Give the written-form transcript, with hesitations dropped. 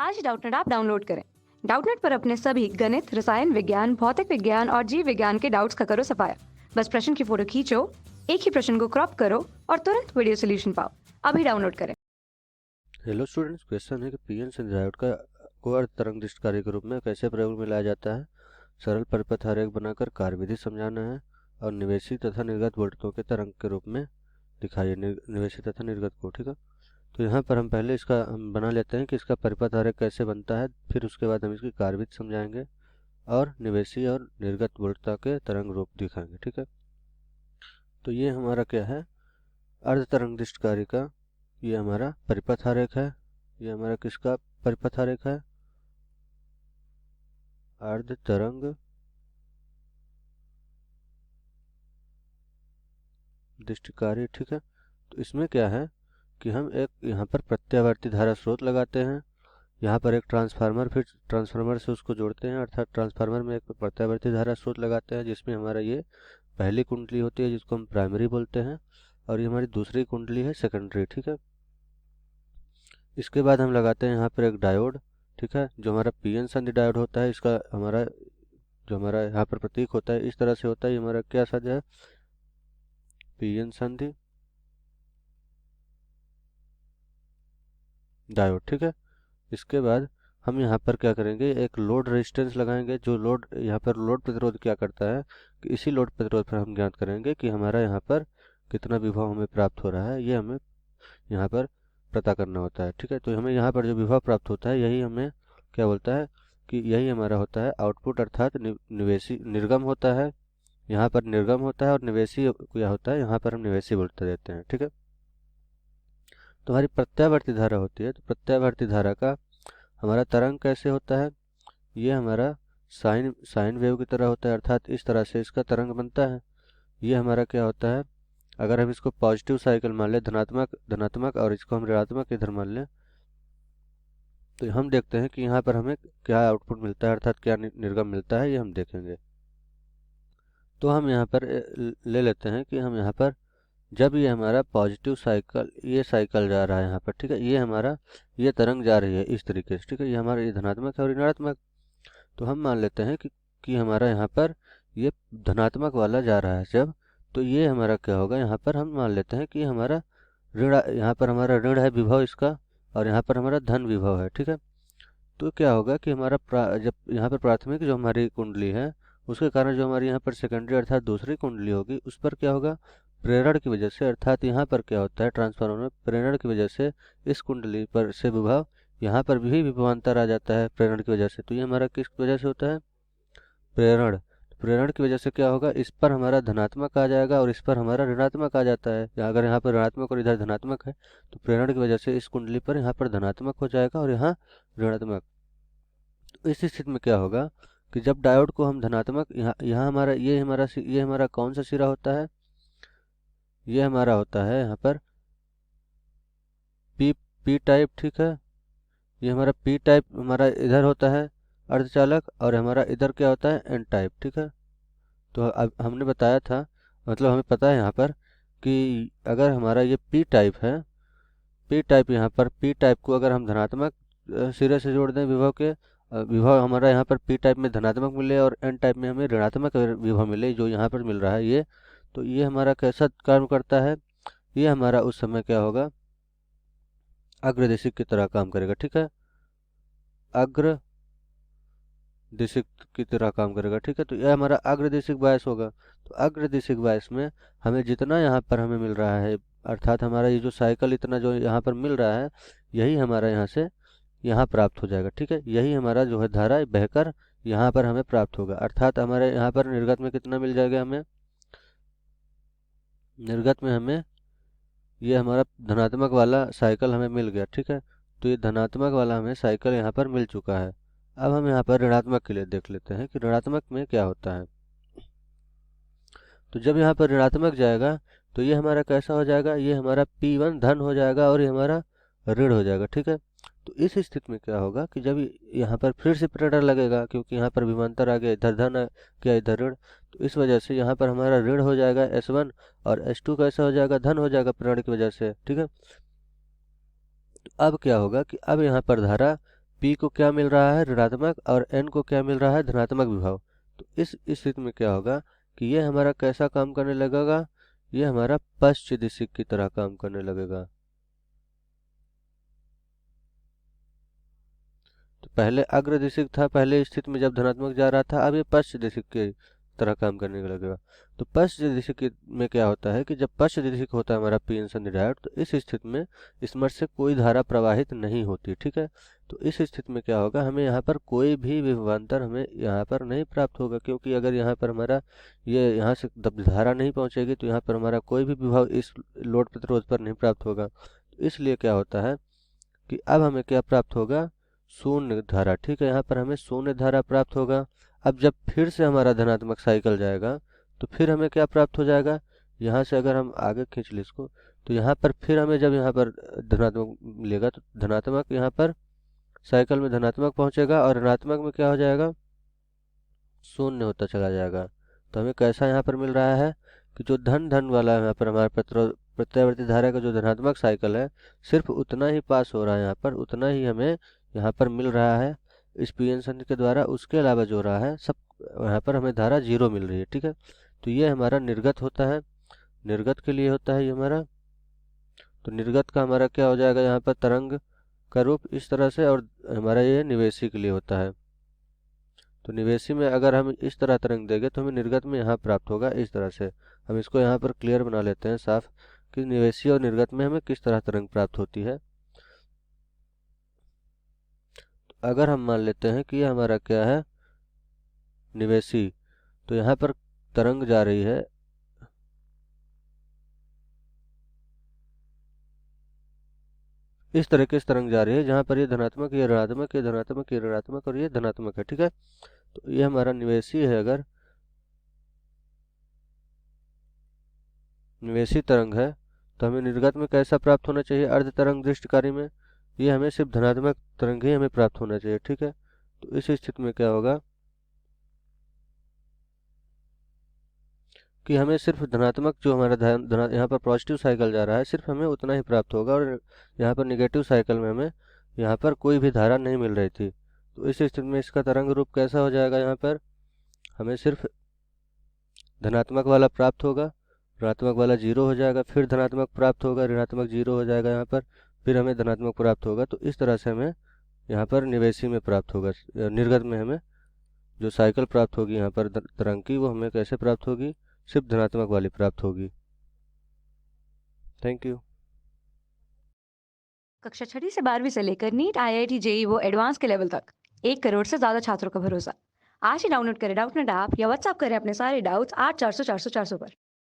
आज Doubtnut app download करें। Doubtnut पर अपने सभी गणित, रसायन विज्ञान, भौतिक विज्ञान और जीव विज्ञान के डाउट्स का करो सफाया। बस प्रश्न की फोटो खींचो, एक ही प्रश्न को क्रॉप करो और तुरंत वीडियो सोल्यूशन पाओ। अभी डाउनलोड करें। हेलो स्टूडेंट्स, क्वेश्चन है कि पीएन संधि डायोड का को अर्ध तरंग दृष्टि कार्य के रूप में कैसे प्रयोग में लाया जाता है। सरल परिपथ आरेख बनाकर कार्यविधि समझाना है और निवेशित तथा निर्गत वोल्टों के तरंग के रूप में दिखाइए निवेशित तथा निर्गत को। ठीक है, तो यहाँ पर हम पहले हम बना लेते हैं कि इसका परिपथ आरेख कैसे बनता है, फिर उसके बाद हम इसकी कार्यविधि समझाएंगे और निवेशी और निर्गत वोल्टता के तरंग रूप दिखाएंगे। ठीक है, तो ये हमारा क्या है, अर्ध तरंग दृष्टि कार्य का ये हमारा परिपथ आरेख है। ये हमारा किसका परिपथ आरेख है? अर्ध तरंग दृष्टि कार्य। ठीक है, तो इसमें क्या है कि हम एक यहाँ पर प्रत्यावर्ती धारा स्रोत लगाते हैं, यहाँ पर एक ट्रांसफार्मर, फिर ट्रांसफार्मर से उसको जोड़ते हैं, अर्थात ट्रांसफार्मर में एक प्रत्यावर्ती धारा स्रोत लगाते हैं जिसमें हमारा ये पहली कुंडली होती है जिसको हम प्राइमरी बोलते हैं और ये हमारी दूसरी कुंडली है सेकेंडरी। ठीक है, इसके बाद हम लगाते हैं यहाँ पर एक डायोड। ठीक है, जो हमारा पीएन संधि डायोड होता है, इसका हमारा जो हमारा यहाँ पर प्रतीक होता है इस तरह से होता है। ये हमारा क्या संधि है? पीएन संधि डायोड। ठीक है, इसके बाद हम यहाँ पर क्या करेंगे, एक लोड रेजिस्टेंस लगाएंगे। जो लोड यहाँ पर लोड प्रतिरोध क्या करता है कि इसी लोड प्रतिरोध पर हम ज्ञात करेंगे कि हमारा यहाँ पर कितना विभव हमें प्राप्त हो रहा है, ये हमें यहाँ पर पता करना होता है। ठीक है, तो हमें यहाँ पर जो विभव प्राप्त होता है यही हमें क्या बोलता है कि यही हमारा होता है आउटपुट, अर्थात निवेशी निर्गम होता है। यहाँ पर निर्गम होता है और निवेशी क्या होता है, यहाँ पर हम निवेशी वोल्टेज देते हैं। ठीक है, तो हमारी प्रत्यावर्ती धारा होती है, तो प्रत्यावर्ती धारा का हमारा तरंग कैसे होता है, ये हमारा साइन वेव की तरह होता है, अर्थात इस तरह से इसका तरंग बनता है। ये हमारा क्या होता है, अगर हम इसको पॉजिटिव साइकिल मान लें, धनात्मक धनात्मक, और इसको हम ऋणात्मक इधर मान लें, तो हम देखते हैं कि यहाँ पर हमें क्या आउटपुट मिलता है, अर्थात क्या निर्गम मिलता है, ये हम देखेंगे। तो हम यहाँ पर ले लेते हैं कि हम यहाँ पर जब ये हमारा पॉजिटिव साइकिल, ये साइकिल जा रहा है यहाँ पर, ठीक है, ये हमारा ये तरंग जा रही है इस तरीके से। ठीक है, ये हमारा ये धनात्मक है और ऋणात्मक, तो हम मान लेते हैं कि हमारा यहाँ पर ये धनात्मक वाला जा रहा है जब, तो ये हमारा क्या होगा, यहाँ पर हम मान लेते हैं कि हमारा ऋण, यहाँ पर हमारा ऋण है विभव इसका और यहाँ पर हमारा धन विभव है। ठीक है, तो क्या होगा कि हमारा जब यहाँ पर प्राथमिक जो हमारी कुंडली है उसके कारण जो हमारी यहाँ पर सेकेंडरी अर्थात दूसरी कुंडली होगी उस पर क्या होगा, प्रेरण की वजह से, अर्थात यहाँ पर क्या होता है ट्रांसफार्मर में प्रेरण की वजह से इस कुंडली पर से विभव यहाँ पर भी विभवांतर आ जाता है प्रेरण की वजह से। तो ये हमारा किस वजह से होता है, प्रेरण। प्रेरण की वजह से क्या होगा, इस पर हमारा धनात्मक आ जाएगा और इस पर हमारा ऋणात्मक आ जाता है। अगर यहाँ पर ऋणात्मक और इधर धनात्मक है तो प्रेरण की वजह से इस कुंडली पर यहाँ पर धनात्मक हो जाएगा और यहाँ ऋणात्मक। तो इस स्थिति में क्या होगा कि जब डायोड को हम धनात्मक, यहाँ हमारा ये हमारा कौन सा सिरा होता है, ये हमारा होता है यहाँ पर पी टाइप। ठीक है, ये हमारा पी टाइप हमारा इधर होता है अर्धचालक और हमारा इधर क्या होता है एन टाइप। ठीक है, तो अब हमने बताया था, मतलब हमें पता है यहाँ पर कि अगर हमारा ये पी टाइप है, पी टाइप यहाँ पर पी टाइप को अगर हम धनात्मक सिरे से जोड़ दें विभव के, विभव हमारा यहाँ पर पी टाइप में धनात्मक मिले और एन टाइप में हमें ऋणात्मक विभव मिले जो यहाँ पर मिल रहा है ये, तो ये हमारा कैसा काम करता है, ये हमारा उस समय क्या होगा, अग्रदिशिक की तरह काम करेगा। ठीक है, अग्र दिशिक की तरह काम करेगा। ठीक है, तो यह हमारा अग्रदिशिक बायस होगा। तो अग्रदिशिक बायस में हमें जितना यहाँ पर हमें मिल रहा है, अर्थात हमारा ये जो साइकिल इतना जो यहाँ पर मिल रहा है यही हमारा यहाँ से यहाँ प्राप्त हो जाएगा। ठीक है, यही हमारा जो है धारा बहकर यहाँ पर हमें प्राप्त होगा, अर्थात हमारे यहाँ पर निर्गत में कितना मिल जाएगा, हमें निर्गत में हमें ये हमारा धनात्मक वाला साइकिल हमें मिल गया। ठीक है, तो ये धनात्मक वाला हमें साइकिल यहाँ पर मिल चुका है। अब हम यहाँ पर ऋणात्मक के लिए देख लेते हैं कि ऋणात्मक में क्या होता है। तो जब यहाँ पर ऋणात्मक जाएगा तो ये हमारा कैसा हो जाएगा, ये हमारा P1 धन हो जाएगा और ये हमारा ऋण हो जाएगा। ठीक है, तो इस स्थिति में क्या होगा कि जब यहाँ पर फिर से प्रेरणा लगेगा, क्योंकि यहाँ पर विभवांतर आ गया, इधर धन क्या इधर ऋण, तो इस वजह से यहाँ पर हमारा ऋण हो जाएगा S1 और S2 कैसा हो जाएगा, धन हो जाएगा प्रेरण की वजह से। ठीक है, तो अब क्या होगा कि अब यहाँ पर धारा P को क्या मिल रहा है, ऋणात्मक, और N को क्या मिल रहा है, धनात्मक विभव। तो इस स्थिति में क्या होगा कि ये हमारा कैसा काम करने लगेगा, ये हमारा पश्च दिशिक की तरह काम करने लगेगा। तो पहले अग्र दिशिक था, पहले स्थिति में जब धनात्मक जा रहा था, अब ये पश्च दिशिक की तरह काम करने लगेगा। तो पश्च दिशिक में क्या होता है कि जब पश्च दिशिक होता है हमारा पी एन संधि डायोड, तो इस स्थिति में इसमें से कोई धारा प्रवाहित नहीं होती, ठीक है। तो इस स्थिति में क्या होगा, हमें यहाँ पर कोई भी विभवांतर हमें यहाँ पर नहीं प्राप्त होगा, क्योंकि अगर यहाँ पर हमारा ये यहाँ से धारा नहीं पहुँचेगी तो यहाँ पर हमारा कोई भी विभव इस लोड प्रतिरोध पर नहीं प्राप्त होगा। तो इसलिए क्या होता है कि अब हमें क्या प्राप्त होगा, शून्य धारा, ठीक है। यहाँ पर हमें शून्य धारा प्राप्त होगा। अब जब फिर से हमारा धनात्मक साइकिल जाएगा तो फिर हमें क्या प्राप्त हो जाएगा, यहाँ से अगर हम आगे खींच लें इसको, तो यहाँ पर फिर हमें जब यहाँ पर धनात्मक मिलेगा तो धनात्मक यहाँ पर साइकिल में धनात्मक पहुँचेगा और ऋणात्मक में क्या हो जाएगा, शून्य होता चला जाएगा। तो हमें कैसा यहाँ पर मिल रहा है कि जो धन धन वाला यहाँ पर हमारे प्रत्यावर्ती धारा का जो धनात्मक साइकिल है, सिर्फ उतना ही पास हो रहा है यहाँ पर, उतना ही हमें यहाँ पर मिल रहा है इस पी एन संधि के द्वारा। उसके अलावा जो रहा है सब यहाँ पर हमें धारा जीरो मिल रही है, ठीक है। तो ये हमारा निर्गत होता है, निर्गत के लिए होता है ये हमारा। तो निर्गत का हमारा क्या हो जाएगा, यहाँ पर तरंग का रूप इस तरह से, और हमारा ये निवेशी के लिए होता है। तो निवेशी में अगर हम इस तरह तरंग देंगे तो हमें निर्गत में यहाँ प्राप्त होगा इस तरह से। हम इसको यहाँ पर क्लियर बना लेते हैं साफ कि निवेशी और निर्गत में हमें किस तरह तरंग प्राप्त होती है। तो अगर हम मान लेते हैं कि ये हमारा क्या है, निवेशी, तो यहाँ पर तरंग जा रही है इस तरीके से, तरंग जा रही है जहाँ पर ये धनात्मक, ये ऋणात्मक, ये धनात्मक, ये ऋणात्मक और ये धनात्मक है, ठीक है। तो ये हमारा निवेशी है। अगर निवेशी तरंग है तो हमें निर्गत में कैसा प्राप्त होना चाहिए, अर्ध तरंग दृष्टिकारी में ये हमें सिर्फ धनात्मक तरंग ही हमें प्राप्त होना चाहिए, ठीक है। तो इस स्थिति में क्या होगा कि हमें सिर्फ धनात्मक जो हमारा यहाँ पर पॉजिटिव साइकिल जा रहा है सिर्फ हमें उतना ही प्राप्त होगा, और यहाँ पर निगेटिव साइकिल में हमें यहाँ पर कोई भी धारा नहीं मिल रही थी। तो इस स्थिति में इसका तरंग रूप कैसा हो जाएगा, यहाँ पर हमें सिर्फ धनात्मक वाला प्राप्त होगा, ऋणात्मक वाला जीरो हो जाएगा, फिर धनात्मक प्राप्त होगा, ऋणात्मक जीरो हो जाएगा यहाँ पर, फिर हमें धनात्मक प्राप्त होगा। तो इस तरह से हमें यहाँ पर निवेशी में प्राप्त होगा, निर्गत में हमें जो साइकिल प्राप्त होगी यहाँ पर तरंग की, वो हमें कैसे प्राप्त होगी, सिर्फ धनात्मक वाली प्राप्त होगी। Thank you. कक्षा 6वीं से 12वीं से लेकर नीट, आईआईटी, जेई वो एडवांस के लेवल तक 1 करोड़ से ज्यादा छात्रों का भरोसा। आज ही डाउनलोड करें डाउटनेट ऐप या व्हाट्सएप करें अपने सारे डाउट्स 8400 400 400 पर।